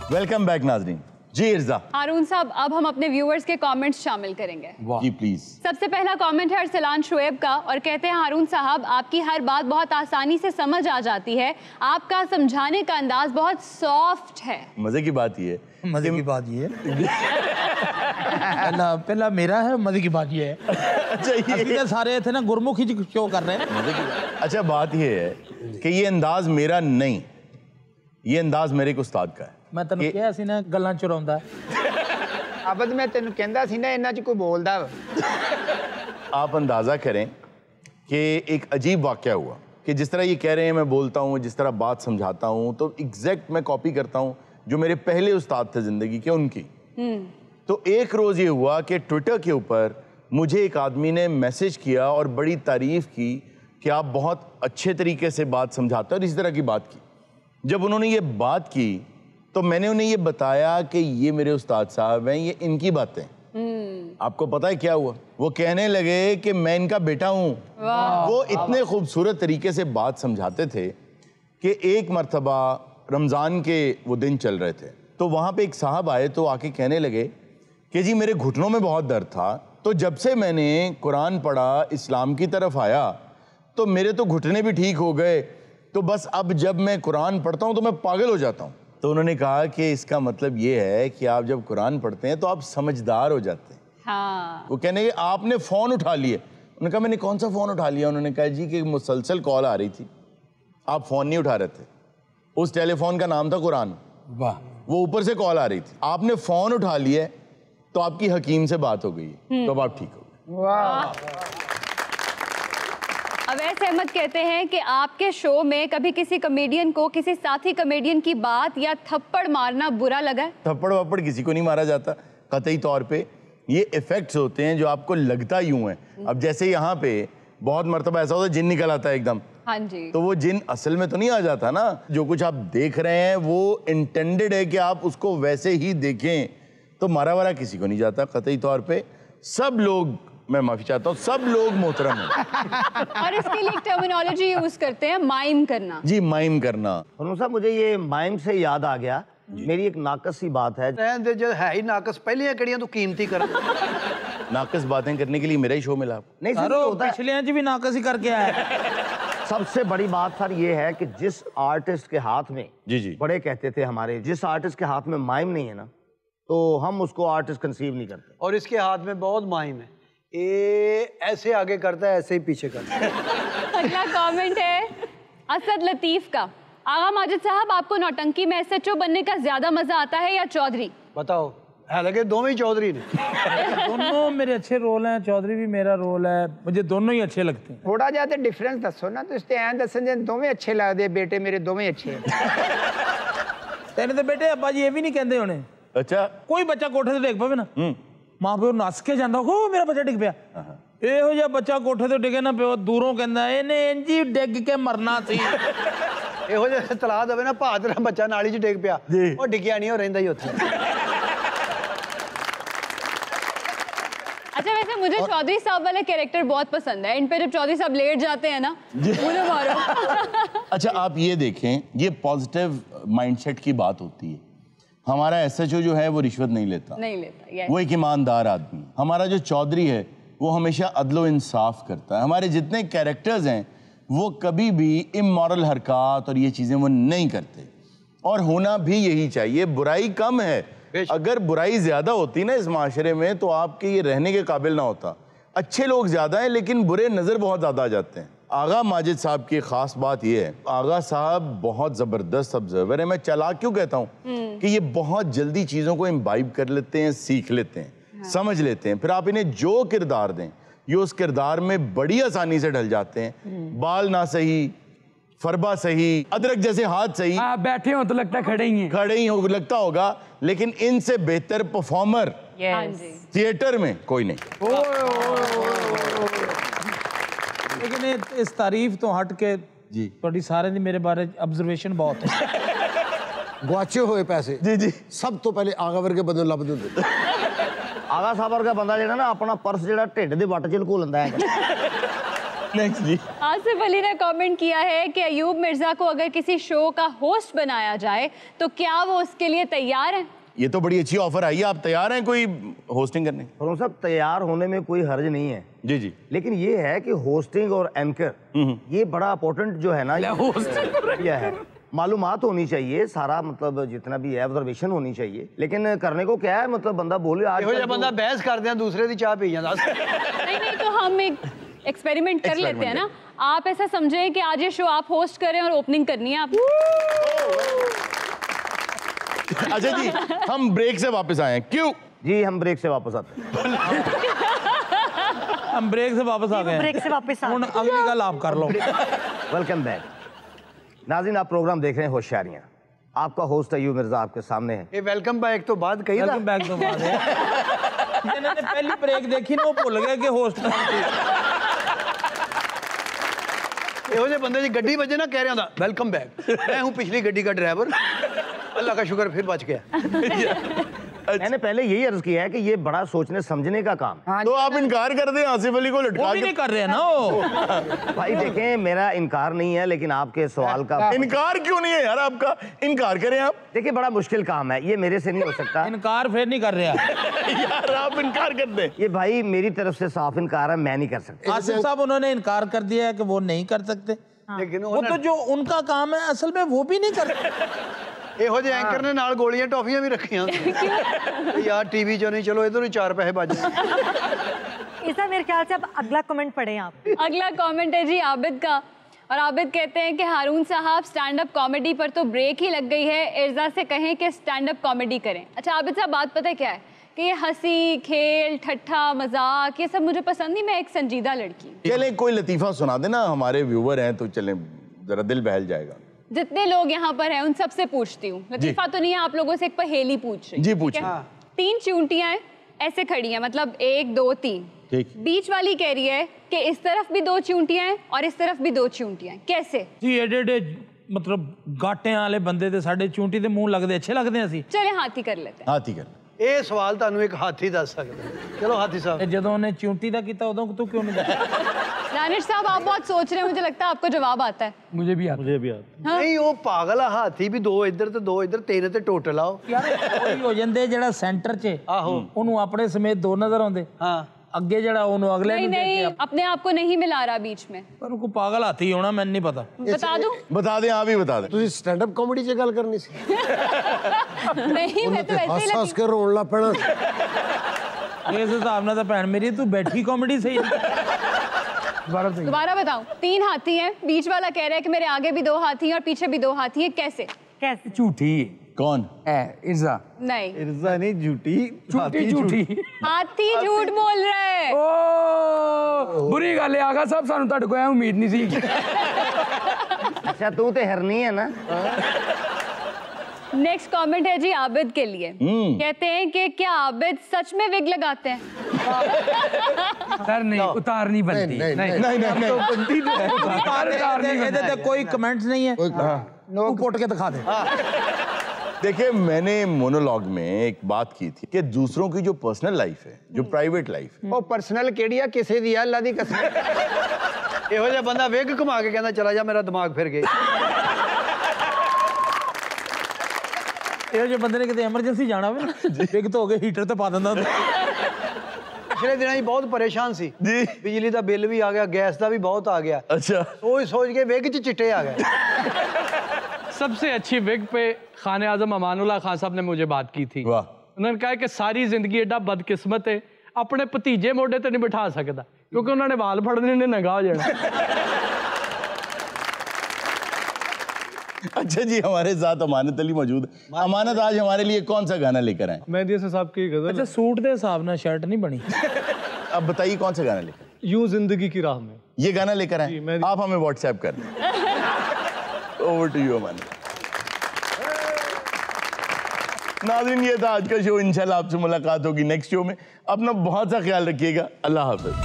Welcome back नाजरीन। जी इर्जा। हारून साहब, अब हम अपने व्यूअर्स के कमेंट्स शामिल करेंगे। जी प्लीज। सबसे पहला कमेंट है अरसलान शुएब का और कहते हैं हारून साहब, आपकी हर बात बहुत आसानी से समझ आ जाती है, आपका समझाने का अंदाज बहुत सॉफ्ट है। मजे की बात ये है, मजे की बात ये पहला मेरा है, मजे की बात ये है। अच्छा ये सारे थे ना गुरमुखी क्यों कर रहे हैं, मजे की बात। अच्छा बात ये है कि ये अंदाज मेरा नहीं, ये अंदाज मेरे एक उस्ताद का है। मैं तेन कहा सी ना गल्लां चुराउंदा। अब मैं तेन कहंदा सी ना इन्हां च कोई बोलदा। आप अंदाजा करें कि एक अजीब वाक़या हुआ कि जिस तरह ये कह रहे हैं मैं बोलता हूँ, जिस तरह बात समझाता हूँ, तो एग्जैक्ट मैं कॉपी करता हूँ जो मेरे पहले उस्ताद थे ज़िंदगी के, उनकी। तो एक रोज़ ये हुआ कि ट्विटर के ऊपर मुझे एक आदमी ने मैसेज किया और बड़ी तारीफ़ की कि आप बहुत अच्छे तरीके से बात समझाते हैं और इस तरह की बात की। जब उन्होंने ये बात की तो मैंने उन्हें ये बताया कि ये मेरे उस्ताद साहब हैं, ये इनकी बातें। आपको पता है क्या हुआ? वो कहने लगे कि मैं इनका बेटा हूँ। वो इतने खूबसूरत तरीके से बात समझाते थे कि एक मर्तबा रमज़ान के वो दिन चल रहे थे, तो वहाँ पे एक साहब आए तो आके कहने लगे कि जी मेरे घुटनों में बहुत दर्द था, तो जब से मैंने कुरान पढ़ा, इस्लाम की तरफ आया, तो मेरे तो घुटने भी ठीक हो गए, तो बस अब जब मैं कुरान पढ़ता हूँ तो मैं पागल हो जाता हूँ। तो उन्होंने कहा कि इसका मतलब ये है कि आप जब कुरान पढ़ते हैं तो आप समझदार हो जाते हैं। हाँ। वो कहने कि आपने फ़ोन उठा लिए। उन्होंने कहा मैंने कौन सा फ़ोन उठा लिया? उन्होंने कहा जी कि मुसलसल कॉल आ रही थी, आप फ़ोन नहीं उठा रहे थे। उस टेलीफोन का नाम था कुरान। वाह। वो ऊपर से कॉल आ रही थी, आपने फ़ोन उठा लिया तो आपकी हकीम से बात हो गई है, तो अब आप ठीक हो गए। वाह। अवैस अहमद कहते हैं कि आपके शो में कभी किसी कमेडियन को किसी साथी कमेडियन की बात या थप्पड़ मारना बुरा लगा है? थप्पड़ वप्पड़ किसी को नहीं मारा जाता कतई तौर पे। ये इफेक्ट्स होते हैं जो आपको लगता यूं है। अब जैसे यहाँ पे बहुत मर्तबा ऐसा होता है जिन निकल आता है एकदम। हाँ जी। तो वो जिन असल में तो नहीं आ जाता ना। जो कुछ आप देख रहे हैं वो इंटेंडेड है कि आप उसको वैसे ही देखें, तो मारा वारा किसी को नहीं जाता कतई तौर पे। सब लोग, मैं माफी चाहता हूँ, सब लोग मोहतरम हैं। और इसके लिए टर्मिनोलॉजी यूज करते हैं, माइम करना। जी माइम करना। हरून साहब मुझे ये माइम से याद आ गया, मेरी एक नाकस सी बात है। रहन दे, जो है ही नाकस, पहले कड़ियां तो कीमती कर। नाकस बातें करने के लिए मेरा ही शो मिला। नहीं सर, होता है। पिछले भी नाकस ही करके आया। सबसे बड़ी बात सर ये है कि जिस आर्टिस्ट के हाथ में, जी बड़े कहते थे हमारे, जिस आर्टिस्ट के हाथ में माइम नहीं है ना, तो हम उसको आर्टिस्ट कंसीव नहीं करते। और इसके हाथ में बहुत माइम है, ये ऐसे आगे करता है, ऐसे ही पीछे करता है। अगला कमेंट है असद लतीफ का। आगा माजिद साहब, आपको नौटंकी में एसएचओ बनने का ज्यादा मजा आता है या चौधरी? बताओ, है लगे दोनों ही चौधरी ने। दोनों मेरे अच्छे रोल हैं, चौधरी भी मेरा रोल है, मुझे दोनों ही अच्छे लगते हैं। थोड़ा ज्यादा डिफरेंस दसो ना, तुम ऐ दसन दोवें अच्छे लगते, बेटे मेरे दोवें अच्छे। तेने तो बेटे अब्बा जी ये भी नहीं कहते होने। अच्छा। कोई बच्चा कोठे से डिग पवे ना, मां प्यो नस के जाता हो मेरा बच्चा डिग पिया। ਇਹੋ ਜਿਹਾ ਬੱਚਾ ਕੋਠੇ ਤੋਂ ਡਿੱਗੇ ਨਾ ਪਿਓ ਦੂਰੋਂ ਕਹਿੰਦਾ ਇਹਨੇ ਇੰਜ ਹੀ ਡਿੱਗ ਕੇ ਮਰਨਾ ਸੀ। ਇਹੋ ਜਿਹਾ ਤਲਾ ਦਵੇ ਨਾ ਭਾ ਤੇਰਾ ਬੱਚਾ ਨਾਲੀ 'ਚ ਡਿੱਗ ਪਿਆ, ਉਹ ਡਿੱਗਿਆ ਨਹੀਂ, ਉਹ ਰਹਿੰਦਾ ही ਉੱਥੇ। अच्छा, वैसे मुझे चौधरी साहब वाला कैरेक्टर बहुत पसंद है। इन पे जब चौधरी साहब लेट जाते हैं ना, मुझे मारो। अच्छा आप ये देखें, ये पॉजिटिव माइंडसेट की बात होती है। हमारा एसएचओ जो है वो रिश्वत नहीं लेता, वो एक ईमानदार आदमी। हमारा जो चौधरी है वो हमेशा अदलो इंसाफ करता है। हमारे जितने कैरेक्टर्स हैं वो कभी भी इमोरल हरकत और ये चीज़ें वो नहीं करते, और होना भी यही चाहिए। बुराई कम है, अगर बुराई ज़्यादा होती ना इस माशरे में तो आपके ये रहने के काबिल ना होता। अच्छे लोग ज़्यादा हैं लेकिन बुरे नज़र बहुत ज़्यादा आ जाते हैं। आगा माजिद साहब की ख़ास बात ये है, आगा साहब बहुत ज़बरदस्त ऑब्जर्वर है। मैं चालाक क्यों कहता हूँ कि ये बहुत जल्दी चीज़ों को इम्बाइब कर लेते हैं, सीख लेते हैं, समझ लेते हैं। फिर आप इन्हें जो किरदार दें ये उस किरदार में बड़ी आसानी से ढल जाते हैं। बाल ना सही, फरबा सही, अदरक जैसे हाथ सही, बैठे हो तो लगता खड़े ही हो लगता होगा, लेकिन इनसे बेहतर परफॉर्मर थिएटर में कोई नहीं। लेकिन इस तारीफ तो हट के जी थोड़ी सारे दी मेरे बारे ऑब्जर्वेशन बहुत है। गुआचे हुए पैसे जी सब तो पहले आगा वर्गे बंदे लभ दिंदे। आगा साहब वर्गा बंदा जेड़ा ना अपना पर्स जेड़ा ढिड दे वट च लुको लैंदा है। नेक्स्ट जी। आसिफ अली ने कमेंट किया है कि अयूब मिर्जा को अगर किसी शो का होस्ट बनाया जाए तो क्या वो उसके लिए तैयार हैं? ये तो बड़ी अच्छी ऑफर आई है, आप तैयार हैं कोई होस्टिंग करने? फरोम साहब, तैयार होने में कोई हर्ज नहीं है जी जी, लेकिन ये है कि होस्टिंग और एंकर ये बड़ा इंपॉर्टेंट जो है ना, ये है मालूमात होनी चाहिए, सारा मतलब जितना भी है ऑब्जर्वेशन होनी चाहिए। लेकिन करने को क्या है, मतलब बंदा बोले आज बंदा बहस करते हैं, दूसरे की चाह पी जाता। नहीं तो हम एक एक्सपेरिमेंट कर लेते हैं ना। आप ऐसा समझें कि आज ये शो आप होस्ट करें और ओपनिंग करनी है आप। अच्छा जी, हम ब्रेक से वापस आए हैं। क्यों जी? हम ब्रेक से वापस आते हैं। हम ब्रेक से वापस आ गए। ब्रेक से वापस आ गए। अगली गल आप कर लो। वेलकम बैक नाज़रीन, आप प्रोग्राम देख रहे हैं होशियारियां। आपका होस्ट अयूब मिर्जा आपके सामने है। ये वेलकम बैक तो बाद कही था। वेलकम बैक तो बाद है। जिन्होंने पहली ब्रेक देखी ना वो भूल गए कि होस्ट ਇਹੋ ਜਿਹੇ ਬੰਦੇ ਦੀ ਗੱਡੀ ਵੱਜੇ ਨਾ ਕਹਿ ਰਿਹਾ ਹੁੰਦਾ ਵੈਲਕਮ ਬੈਕ। मैं हूं पिछली गड्डी का ड्राइवर, अल्लाह का शुक्र फिर बच गया। मैंने पहले यही अर्ज किया है कि ये बड़ा सोचने समझने का काम है। तो आप इनकार कर दें आसिफ अली को लटका के। नहीं कर रहे हैं ना वो। भाई देखें, मेरा इनकार नहीं है, लेकिन आपके सवाल का इनकार क्यों नहीं है यार? आपका इनकार करें आप। देखिए, बड़ा मुश्किल काम है ये, मेरे से नहीं हो सकता। इनकार फिर नहीं कर रहे यार, आप इनकार कर दें। ये भाई मेरी तरफ से साफ इनकार है, मैं नहीं कर सकता। आसिफ साहब उन्होंने इनकार कर दिया है कि वो नहीं कर सकते। लेकिन वो तो जो उनका काम है असल में वो भी नहीं करते। ਇਹੋ ਜਿਹੇ ਐਂਕਰ ਨੇ ਨਾਲ ਗੋਲੀਆਂ ਟੌਫੀਆਂ ਵੀ ਰੱਖੀਆਂ यार टीवी चो नहीं, चलो इधर ही 4 पैसे बच जाए। इसा मेरे ख्याल से अब अगला कमेंट पढ़ें आप। अगला कमेंट है जी आबिद का, और आबिद कहते हैं कि हारून साहब स्टैंड अप कॉमेडी पर तो ब्रेक ही लग गई है, इर्जा से कहें कि स्टैंड अप कॉमेडी करें। अच्छा आबिद साहब, बात पता है क्या है कि ये हंसी खेल ठट्ठा मजाक ये सब मुझे पसंद नहीं, मैं एक संजीदा लड़की। चलें कोई लतीफ़ा सुना देना, हमारे व्यूवर हैं तो चलें, जरा दिल बहल जाएगा। जितने लोग यहाँ पर हैं उन सबसे पूछती हूँ, लतीफा तो नहीं है, आप लोगों से एक पहेली पूछ रही। जी पूछें। 3 चूंटियां ऐसे खड़ी हैं, मतलब 1 2 3, ठीक। बीच वाली कह रही है कि इस तरफ भी 2 चूंटियां हैं और इस तरफ भी 2 चूंटियां हैं, कैसे? जी एडे मतलब गाटियां वाले बंदे ते साडे चूंटी दे मुंह लगदे अच्छे लगदे हैं। चले हाथी कर लेते हैं। हाथी कर। ਇਹ ਸਵਾਲ ਤੁਹਾਨੂੰ ਇੱਕ ਹਾਥੀ ਦੱਸ ਸਕਦਾ। चलो हाथी साहब। ਜਦੋਂ ਉਹਨੇ ਚੂੰਟੀ ਦਾ ਕੀਤਾ ਉਦੋਂ ਤੂੰ ਕਿਉਂ ਨਹੀਂ ਦੱਸਿਆ? दानिश साहब आप बहुत सोच रहे हैं, मुझे लगता है आपको जवाब आता है। मुझे भी आता। नहीं वो पागल है, हाथी भी 2 इधर ते 2 इधर, 3 ਤੇ ਟੋਟਲ ਆਓ। ਯਾਰ ਕੋਈ ਹੋ ਜਾਂਦੇ ਜਿਹੜਾ ਸੈਂਟਰ 'ਚ ਆਹੋ ਉਹਨੂੰ ਆਪਣੇ ਸਮੇਤ 2 ਨਜ਼ਰ ਆਉਂਦੇ। हाँ ਅੱਗੇ ਜਿਹੜਾ ਉਹਨੂੰ ਅਗਲੇ नहीं ਨੂੰ देख नहीं, के अपने आप को नहीं मिला रहा बीच में। पर को पागल हाथी होना मैंने नहीं पता। बता दूं? बता दें, आप ही बता दें। ਤੁਸੀਂ ਸਟੈਂਡ ਅਪ ਕਾਮੇਡੀ 'ਚ ਗੱਲ ਕਰਨੀ ਸੀ। नहीं मैं तो ऐसे ही ਹੱਸ ਹੱਸ लगी। ਕੇ ਰੋਣ ਲੱਗ ਪੈਣਾ। इस हिसाब ਨਾਲ ਤਾਂ ਭੈਣ ਮੇਰੀ ਤੂੰ बैठी कॉमेडी सही। दोबारा बताऊं? 3 हाथी हैं, बीच वाला कह रहा है कि मेरे आगे भी 2 हाथी हैं और पीछे भी 2 हाथी हैं, कैसे? कैसे? झूठी कौन है? इर्जा। नहीं, इर्जा नहीं, झूठी झूठी झूठी। हाथी झूठ बोल रहा है। ओ बुरी गल है आगा साहब, सानू ਤੁਹਾਡੇ कोई उम्मीद नहीं सी। अच्छा तू तो हरनी है ना। नेक्स्ट कमेंट है जी आबिद के लिए। कहते हैं कि क्या आबिद सच में विग लगाते हैं? सर नहीं, उतारनी बनती। नहीं, नहीं बनती है। उतारनी ਇਹਦੇ ਤੇ कोई कमेंट्स नहीं है। तू पोट के दिखा दे। देखिए, मैंने मोनोलॉग में एक बात की थी कि दूसरों की जो पर्सनल लाइफ है, जो प्राइवेट लाइफ है, ਉਹ ਪਰਸਨਲ ਕਿਹੜੀ ਆ ਕਿਸੇ ਦੀ ਆ, ਅੱਲਾ ਦੀ ਕਸਮ। ਇਹੋ ਜਿਹਾ ਬੰਦਾ ਵੇਗ ਘੁਮਾ ਕੇ ਕਹਿੰਦਾ ਚਲਾ ਜਾ, ਮੇਰਾ ਦਿਮਾਗ ਫਿਰ ਗਿਆ। ਇਹੋ ਜਿਹੇ ਬੰਦੇ ਨੇ ਕਿਤੇ ਐਮਰਜੈਂਸੀ ਜਾਣਾ ਹੋਵੇ ਨਾ, ਇੱਕ ਤਾਂ ਹੋ ਕੇ ਹੀਟਰ ਤੇ ਪਾ ਦਿੰਦਾ। ਪਿਛਲੇ ਦਿਨਾਂ 'ਚ ਬਹੁਤ ਪਰੇਸ਼ਾਨ ਸੀ जी। ਬਿਜਲੀ ਦਾ ਬਿੱਲ ਵੀ ਆ ਗਿਆ, ਗੈਸ ਦਾ ਵੀ ਬਹੁਤ ਆ ਗਿਆ। अच्छा सोच के वेग च चिट्टे आ गए। सबसे अच्छी विग पे खाने आजम अमानुल्लाह खान साहब ने मुझे बात की थी। वाह। उन्होंने कहा कि सारी जिंदगी एडा बदकिस्मत है, अपने भतीजे मोढे ते नहीं बिठा सकता क्योंकि उन्होंने वाल फड़ने ने नंगा हो जाना। अच्छा जी, हमारे साथ अमानत अली मौजूद है। अमानत, आज हमारे लिए कौन सा गाना लेकर आए? मेहदी हसन साहब की गजल। अच्छा सूट के हिसाब ना शर्ट नहीं बनी। अब बताइए कौन सा गाना लेकर? यूं जिंदगी की राह में। ये गाना लेकर आए, आप हमें व्हाट्सएप कर दें। ओवर टू यू अमानत। नाज़रीन, ये था आज का शो। इंशाल्लाह आपसे मुलाकात होगी नेक्स्ट शो में। अपना बहुत सा ख्याल रखिएगा। अल्लाह हाफ़िज़।